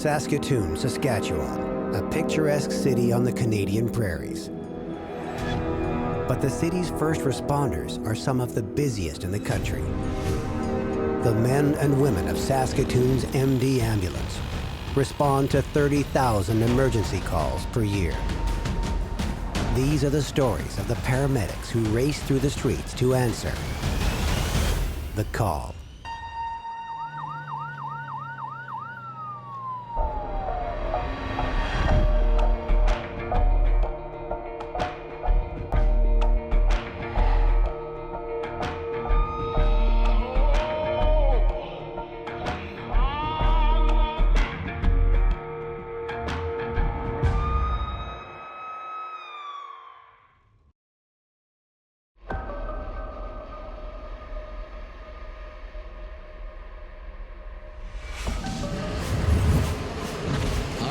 Saskatoon, Saskatchewan, a picturesque city on the Canadian prairies. But the city's first responders are some of the busiest in the country. The men and women of Saskatoon's MD ambulance respond to 30,000 emergency calls per year. These are the stories of the paramedics who race through the streets to answer the call.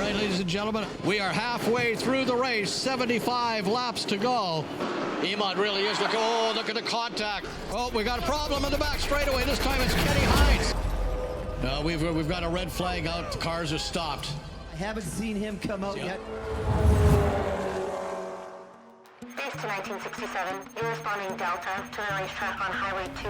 Ladies and gentlemen, we are halfway through the race, 75 laps to go. Emad really is looking, oh, look at the contact. Oh, we got a problem in the back straightaway. This time it's Kenny Hines. We've got a red flag out. The cars are stopped. I haven't seen him come out yet. Base to 1967, you're responding Delta to the racetrack on Highway 2.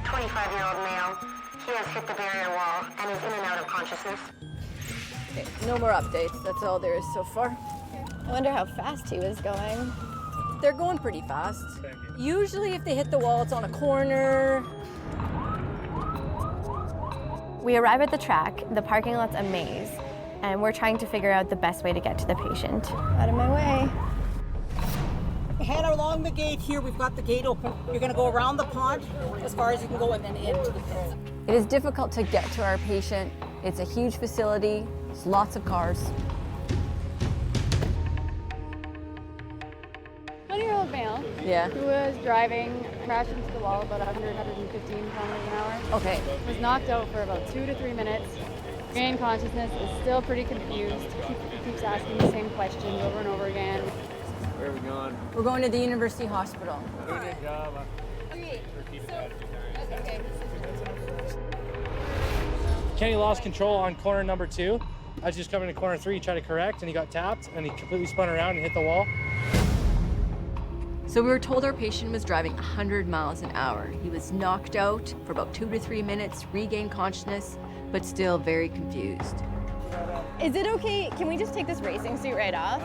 25-year-old male. He has hit the barrier wall and is in and out of consciousness. Okay, no more updates. That's all there is so far. I wonder how fast he was going. They're going pretty fast. Usually if they hit the wall, it's on a corner. We arrive at the track. The parking lot's a maze, and we're trying to figure out the best way to get to the patient. Out of my way. Head along the gate here. We've got the gate open. You're going to go around the pond as far as you can go and then into the pits. It is difficult to get to our patient. It's a huge facility. There's lots of cars. 20-year-old male. Yeah. Who was driving, crashed into the wall about 115 kilometers an hour. Okay. Was knocked out for about 2 to 3 minutes. Gained consciousness, is still pretty confused. Keeps asking the same questions over and over again. Where are we going? We're going to the University Hospital. Good job. Okay. Kenny lost control on corner number 2. I was just coming to corner 3, tried to correct, and he got tapped, and he completely spun around and hit the wall. So we were told our patient was driving 100 miles an hour. He was knocked out for about 2 to 3 minutes, regained consciousness, but still very confused. Is it okay? Can we just take this racing suit right off?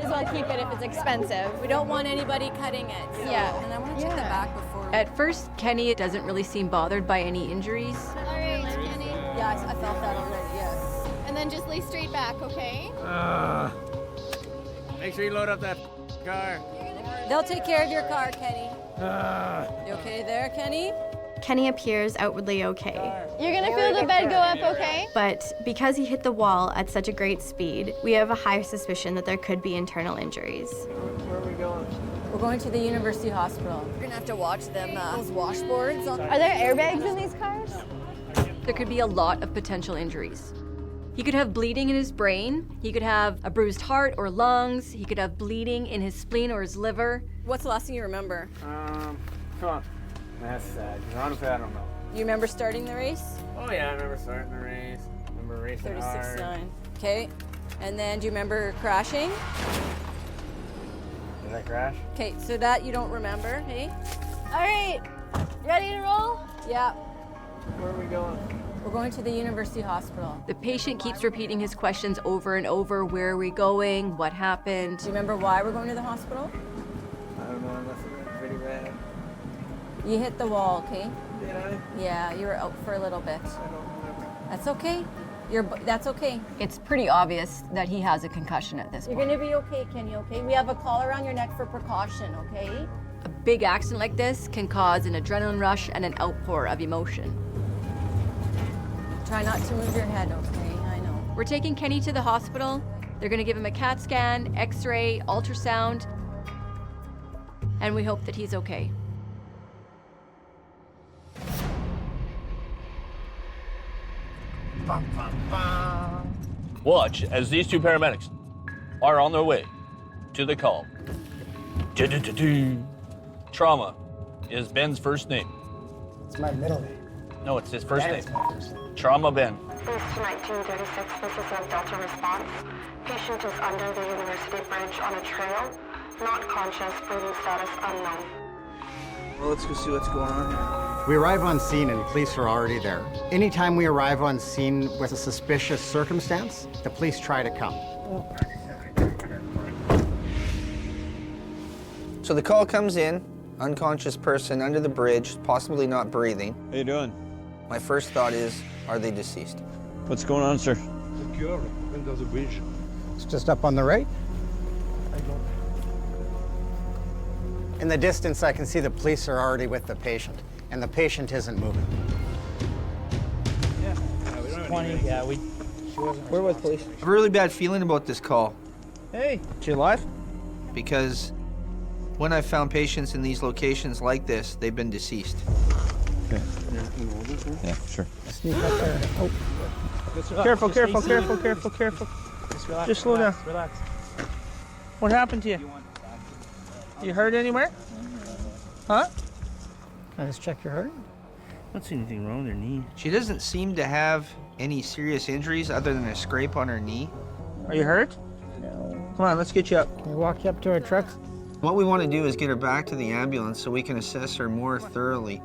As well keep it if it's expensive. We don't want anybody cutting it. So. Yeah. And I want to check the back before. At first, Kenny doesn't really seem bothered by any injuries. All right, Kenny. Yeah, I felt that already, yes. And then just lay straight back, okay? Make sure you load up that car. They'll take care of your car, Kenny. You okay there, Kenny? Kenny appears outwardly okay. You're gonna feel the bed go up, okay? But because he hit the wall at such a great speed, we have a high suspicion that there could be internal injuries. Where are we going? We're going to the University Hospital. We're gonna have to watch them, those washboards. Are there airbags in these cars? There could be a lot of potential injuries. He could have bleeding in his brain. He could have a bruised heart or lungs. He could have bleeding in his spleen or his liver. What's the last thing you remember? Come on. That's sad. Honestly, I don't know. You remember starting the race? Oh yeah, I remember starting the race. I remember racing hard. 36.9. Okay. And then do you remember crashing? Did I crash? Okay, so that you don't remember, hey? All right, ready to roll? Yeah. Where are we going? We're going to the University Hospital. The patient keeps repeating his questions over and over. Where are we going? What happened? Do you remember why we're going to the hospital? I don't know. I must have been pretty bad. You hit the wall, okay? Did I? Yeah, you were out for a little bit. I don't remember. That's okay. That's okay. It's pretty obvious that he has a concussion at this point. You're gonna be okay, Kenny, okay? We have a collar around your neck for precaution, okay? A big accident like this can cause an adrenaline rush and an outpour of emotion. Try not to move your head, okay? I know. We're taking Kenny to the hospital. They're gonna give him a CAT scan, X-ray, ultrasound, and we hope that he's okay. Watch as these two paramedics are on their way to the call. Trauma is Ben's first name. It's my middle name. No, it's his first name. Trauma Ben. Base to 1936, this is a Delta response. Patient is under the University Bridge on a trail. Not conscious, breathing status unknown. Well, let's go see what's going on here. We arrive on scene and police are already there. Anytime we arrive on scene with a suspicious circumstance, the police try to come. So the call comes in, unconscious person under the bridge, possibly not breathing. How you doing? My first thought is, are they deceased? What's going on, sir? The girl under the bridge. It's just up on the right. In the distance, I can see the police are already with the patient, and the patient isn't moving. Yeah, 20, yeah, We're with police. I have a really bad feeling about this call. Hey. Is she alive? Because when I've found patients in these locations like this, they've been deceased. Okay. Yeah, sure. Sneak up there. Oh. Careful, careful, careful, careful, careful. Just slow down. Relax. What happened to you? You hurt anywhere? Huh? Can I just check your heart? I don't see anything wrong with her knee. She doesn't seem to have any serious injuries other than a scrape on her knee. Are you hurt? No. Come on, let's get you up. Can we walk you up to our truck? What we want to do is get her back to the ambulance so we can assess her more thoroughly.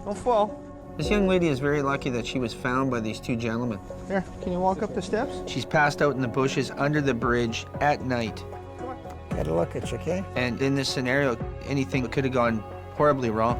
Don't fall. This young lady is very lucky that she was found by these two gentlemen. Here, can you walk up the steps? She's passed out in the bushes under the bridge at night. Get a look at you, okay? And in this scenario, anything could have gone horribly wrong.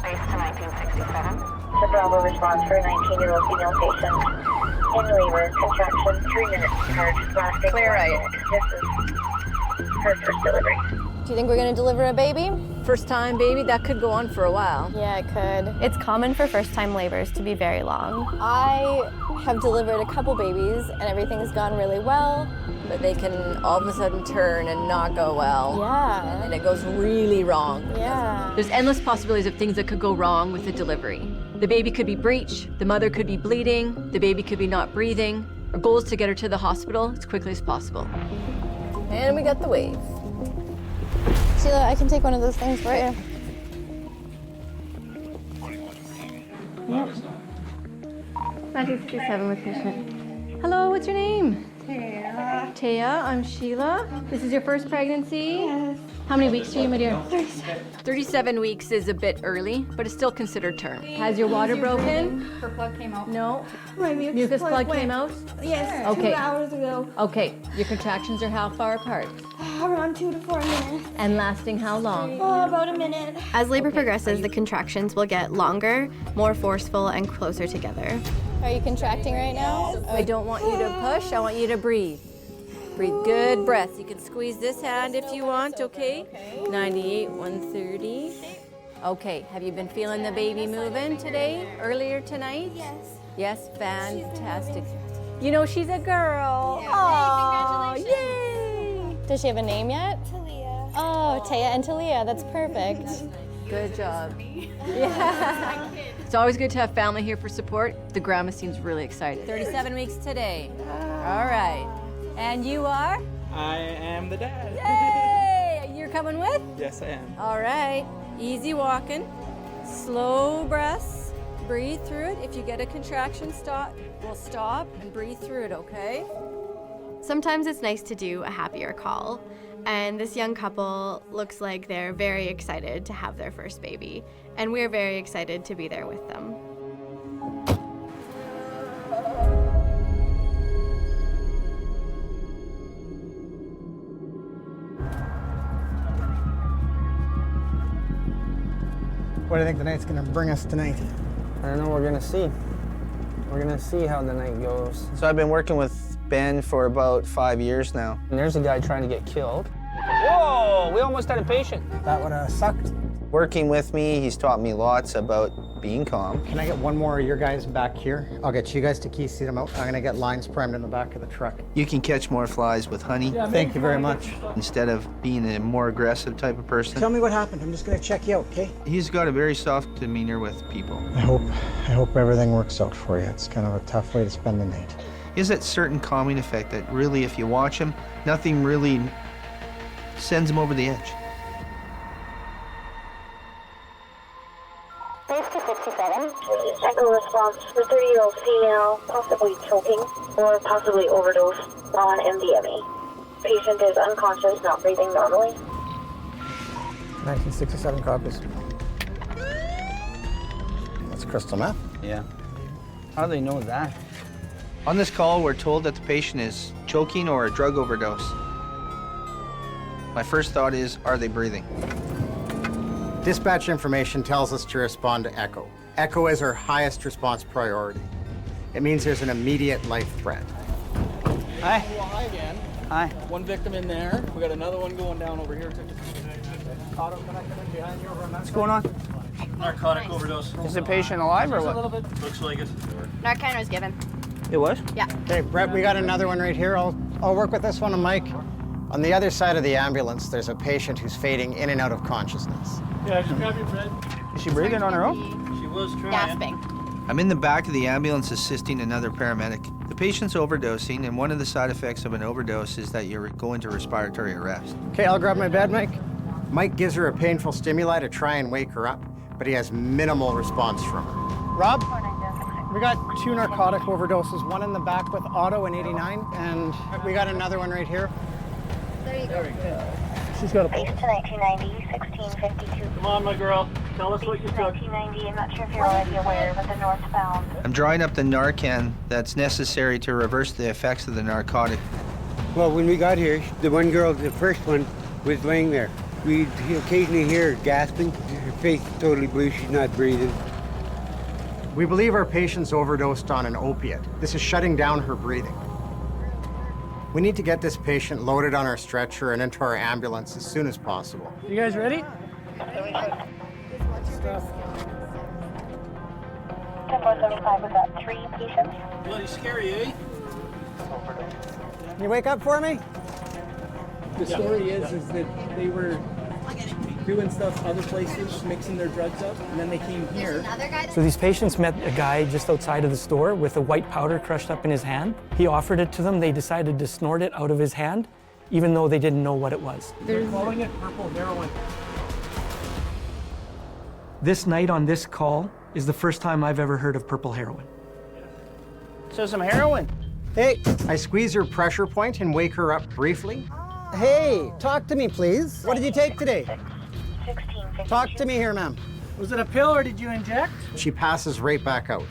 Base to 1967. The Bravo response for a 19-year-old female patient. In labor, contraction, 3 minutes charge, lasting. Clear eye. This is her first delivery. Do you think we're gonna deliver a baby? First time baby, that could go on for a while. Yeah, it could. It's common for first-time labors to be very long. I have delivered a couple babies and everything's gone really well. But they can all of a sudden turn and not go well. Yeah. And then it goes really wrong. Yeah. There's endless possibilities of things that could go wrong with the delivery. The baby could be breech, the mother could be bleeding, the baby could be not breathing. Our goal is to get her to the hospital as quickly as possible. And we got the wave. Sheila, I can take one of those things for you. Yep. 1967 with patient. Hello, what's your name? Taya. Taya, I'm Sheila. This is your first pregnancy? Yes. How many weeks are you, my dear? 37. 37 weeks is a bit early, but it's still considered term. Has your water broken? Her plug came out. No. My Mucus plug came out? Yes, Okay. 2 hours ago. Okay, your contractions are how far apart? Around 2 to 4 minutes. And lasting how long? About a minute. As labor progresses, the contractions will get longer, more forceful, and closer together. Are you contracting right now? I don't want you to push, I want you to breathe. Breathe good breaths. You can squeeze this hand if you want, okay? 98, 130. Okay, have you been feeling the baby moving today, earlier tonight? Yes. Yes, fantastic. You know she's a girl. Yeah. Oh, Hey, yay! Does she have a name yet? Talia. Oh, Taya and Talia, that's perfect. Good job. Yeah. It's always good to have family here for support. The grandma seems really excited. 37 weeks today. All right. And you are? I am the dad. Yay! You're coming with? Yes, I am. All right. Easy walking. Slow breaths. Breathe through it. If you get a contraction, we'll stop and breathe through it, okay? Sometimes it's nice to do a happier call. And this young couple looks like they're very excited to have their first baby. And we're very excited to be there with them. What do you think the night's gonna bring us tonight? I don't know, we're gonna see. We're gonna see how the night goes. So I've been working with Ben for about 5 years now. And there's a guy trying to get killed. Whoa, we almost had a patient. That would have sucked. Working with me, he's taught me lots about being calm. Can I get one more of your guys back here? I'll get you guys to key seat them out. I'm gonna get lines primed in the back of the truck. You can catch more flies with honey Thank you very much. instead of being a more aggressive type of person. Tell me what happened. I'm just gonna check you out, okay? He's got a very soft demeanor with people. I hope everything works out for you. It's kind of a tough way to spend the night. He has that certain calming effect that really, if you watch him, nothing really sends him over the edge. Base to 67. Echo response for 30-year-old female, possibly choking or possibly overdose on MDMA. Patient is unconscious, not breathing normally. 1967 copies. That's crystal meth. Yeah. How do they know that? On this call, we're told that the patient is choking or a drug overdose. My first thought is, are they breathing? Dispatch information tells us to respond to Echo. Echo is our highest response priority. It means there's an immediate life threat. Hi. Well, hi again. Hi. One victim in there. We got another one going down over here too. Auto, can I come in behind you over on that What's going on? Narcotic overdose. Is the patient alive or Just a what? little bit. Looks like it. Narcan was given. It was? Yeah. Okay, Brett, we got another one right here. I'll work with this one and Mike. On the other side of the ambulance, there's a patient who's fading in and out of consciousness. Yeah, just grab your bread. Is she breathing on her own? She was trying. Gasping. I'm in the back of the ambulance assisting another paramedic. The patient's overdosing, and one of the side effects of an overdose is that you go into respiratory arrest. Okay, I'll grab my bed, Mike. Mike gives her a painful stimuli to try and wake her up, but he has minimal response from her. Rob, we got 2 narcotic overdoses, one in the back with Otto in 89, and we got another one right here. There you go. She's got a Base to 1990, 1652. Come on, my girl. Tell us what you took. 1990, I'm not sure if you're already aware, but the northbound. I'm drawing up the Narcan that's necessary to reverse the effects of the narcotic. Well, when we got here, the one girl, the first one, was laying there. We occasionally hear her gasping. Her face is totally blue. She's not breathing. We believe our patient's overdosed on an opiate. This is shutting down her breathing. We need to get this patient loaded on our stretcher and into our ambulance as soon as possible. You guys ready? 10.75, we've got 3 patients. Bloody scary, eh? Can you wake up for me? The story is that they were doing stuff other places, mixing their drugs up, and then they came here. So these patients met a guy just outside of the store with a white powder crushed up in his hand. He offered it to them. They decided to snort it out of his hand, even though they didn't know what it was. They're calling it purple heroin. This night on this call is the first time I've ever heard of purple heroin. So some heroin. Hey, I squeeze her pressure point and wake her up briefly. Hey, talk to me, please. What did you take today? 1652. Talk to me here, ma'am. Was it a pill or did you inject? She passes right back out.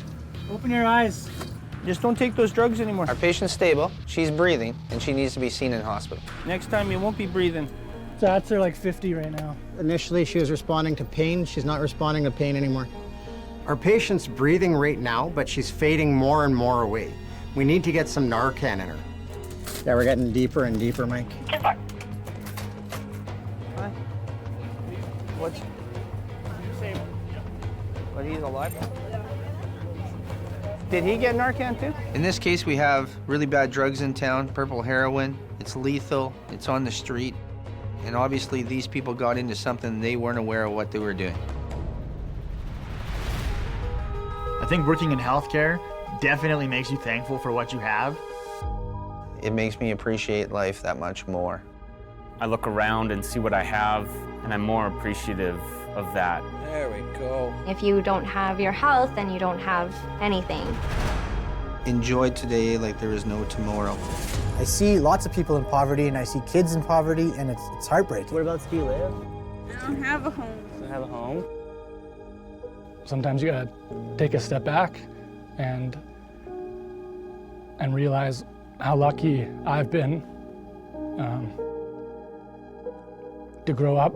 Open your eyes. Just don't take those drugs anymore. Our patient's stable, she's breathing, and she needs to be seen in hospital. Next time you won't be breathing. Stats are like 50 right now. Initially, she was responding to pain. She's not responding to pain anymore. Our patient's breathing right now, but she's fading more and more away. We need to get some Narcan in her. Yeah, we're getting deeper and deeper, Mike. Hi. What's... But he's alive? Did he get Narcan too? In this case, we have really bad drugs in town, purple heroin. It's lethal, it's on the street. And obviously these people got into something they weren't aware of what they were doing. I think working in healthcare definitely makes you thankful for what you have. It makes me appreciate life that much more. I look around and see what I have, and I'm more appreciative of that. There we go. If you don't have your health, then you don't have anything. Enjoy today like there is no tomorrow. I see lots of people in poverty, and I see kids in poverty, and it's heartbreaking. Whereabouts do you live? I don't have a home. Don't have a home? Sometimes you gotta take a step back and realize how lucky I've been to grow up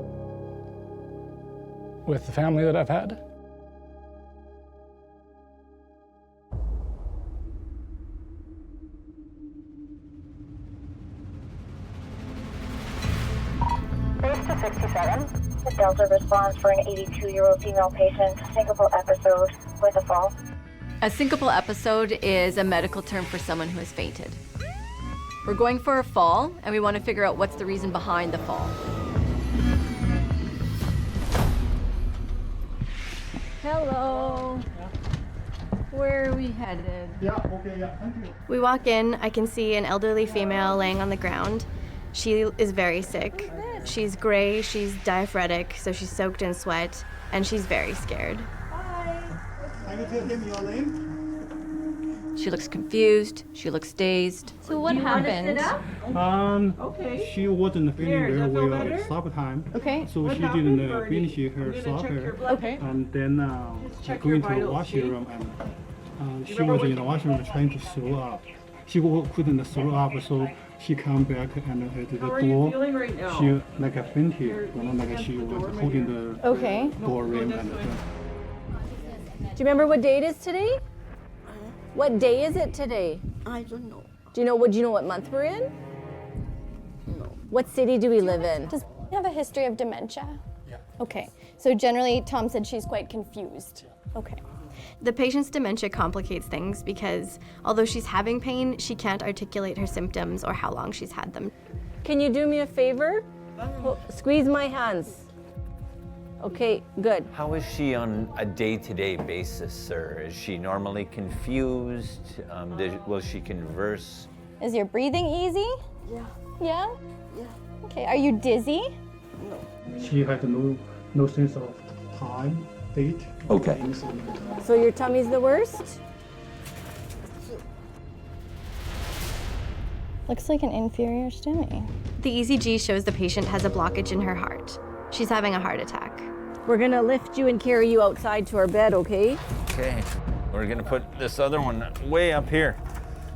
with the family that I've had. Base to 67. The Delta responds for an 82-year-old female patient, syncopal episode with a fall. A syncopal episode is a medical term for someone who has fainted. We're going for a fall, and we want to figure out what's the reason behind the fall. Hello. Where are we headed? Yeah, okay, yeah, thank you. We walk in, I can see an elderly female laying on the ground. She is very sick. She's gray, she's diaphoretic, so she's soaked in sweat, and she's very scared. Can you tell him your name? She looks confused. She looks dazed. So what happened? She wasn't feeling very well at supper time. Okay. So she didn't finish her supper. Okay. And then going to the washroom, and she was in the washroom trying to throw up. She couldn't throw up, so she come back and at the door. She like a fainted, like she was holding the door rim. And Do you remember what day it is today? What day is it today? I don't know. Do you know what month we're in? No. What city do we live in? Does she have a history of dementia? Yeah. Okay. So generally, Tom said she's quite confused. Okay. The patient's dementia complicates things because although she's having pain, she can't articulate her symptoms or how long she's had them. Can you do me a favor? Squeeze my hands. Okay, good. How is she on a day-to-day basis, sir? Is she normally confused? Will she converse? Is your breathing easy? Yeah. Yeah? Yeah. Okay. Are you dizzy? No. she had no sense of time, date. Okay. So your tummy's the worst? Looks like an inferior STEMI. The ECG shows the patient has a blockage in her heart. She's having a heart attack. We're gonna lift you and carry you outside to our bed, okay? Okay. We're gonna put this other one way up here.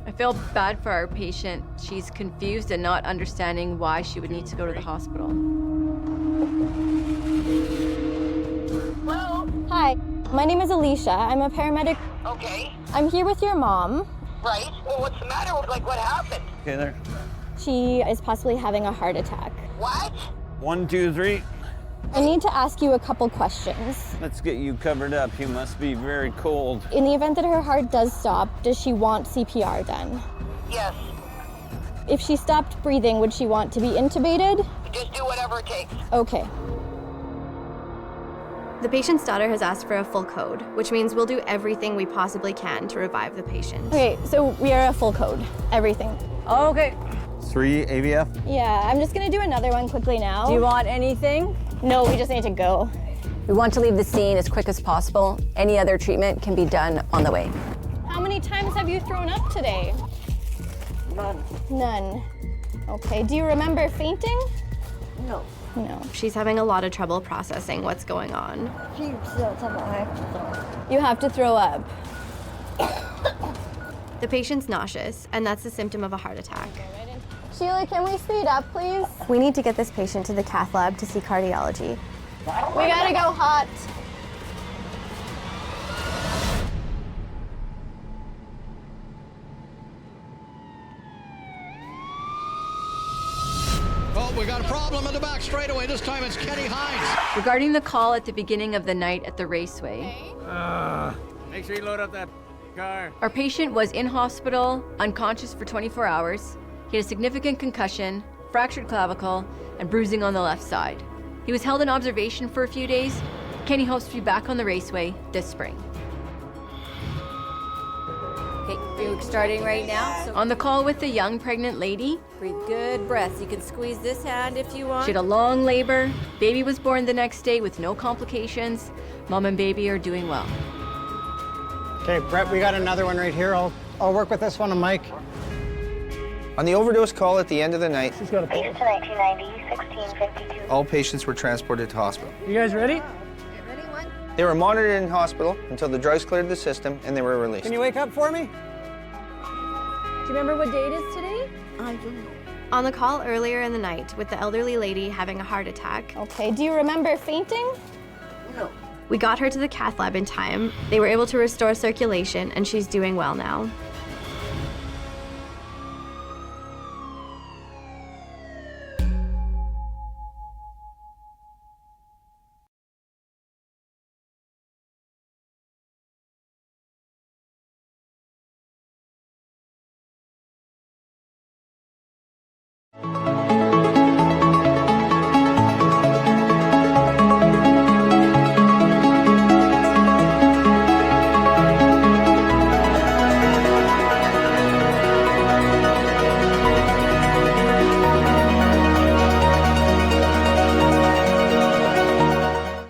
I feel bad for our patient. She's confused and not understanding why she would need to go to the hospital. Hello? Hi, my name is Alicia. I'm a paramedic. Okay. I'm here with your mom. Right. Well, what's the matter? Like, what happened? Okay, there. She is possibly having a heart attack. What? 1, 2, 3. I need to ask you a couple questions. Let's get you covered up. You must be very cold. In the event that her heart does stop, does she want CPR done? Yes. If she stopped breathing, would she want to be intubated? Just do whatever it takes. Okay. The patient's daughter has asked for a full code, which means we'll do everything we possibly can to revive the patient. Okay, so we are a full code. Everything. Okay. 3 AVF? Yeah, I'm just gonna do another one quickly now. Do you want anything? No, we just need to go. We want to leave the scene as quick as possible. Any other treatment can be done on the way. How many times have you thrown up today? None. None. Okay, do you remember fainting? No. No. She's having a lot of trouble processing what's going on. No. You have to throw up. The patient's nauseous, and that's a symptom of a heart attack. Sheila, can we speed up, please? We need to get this patient to the cath lab to see cardiology. We gotta go hot. Oh, we got a problem in the back straightaway. This time it's Kenny Hines. Regarding the call at the beginning of the night at the raceway, Make sure you load up that car. our patient was in hospital, unconscious for 24 hours. He had a significant concussion, fractured clavicle, and bruising on the left side. He was held in observation for a few days. Kenny hopes to be back on the raceway this spring. Okay, we're starting right now. So on the call with the young pregnant lady. Breathe good breaths. You can squeeze this hand if you want. She had a long labor. Baby was born the next day with no complications. Mom and baby are doing well. Okay, Brett, we got another one right here. I'll work with this one and Mike. On the overdose call at the end of the night, Patient to 1990, 1652. all patients were transported to hospital. You guys ready? They were monitored in hospital until the drugs cleared the system and they were released. Can you wake up for me? Do you remember what date it is today? I don't know. On the call earlier in the night with the elderly lady having a heart attack. Okay, do you remember fainting? No. We got her to the cath lab in time. They were able to restore circulation, and she's doing well now.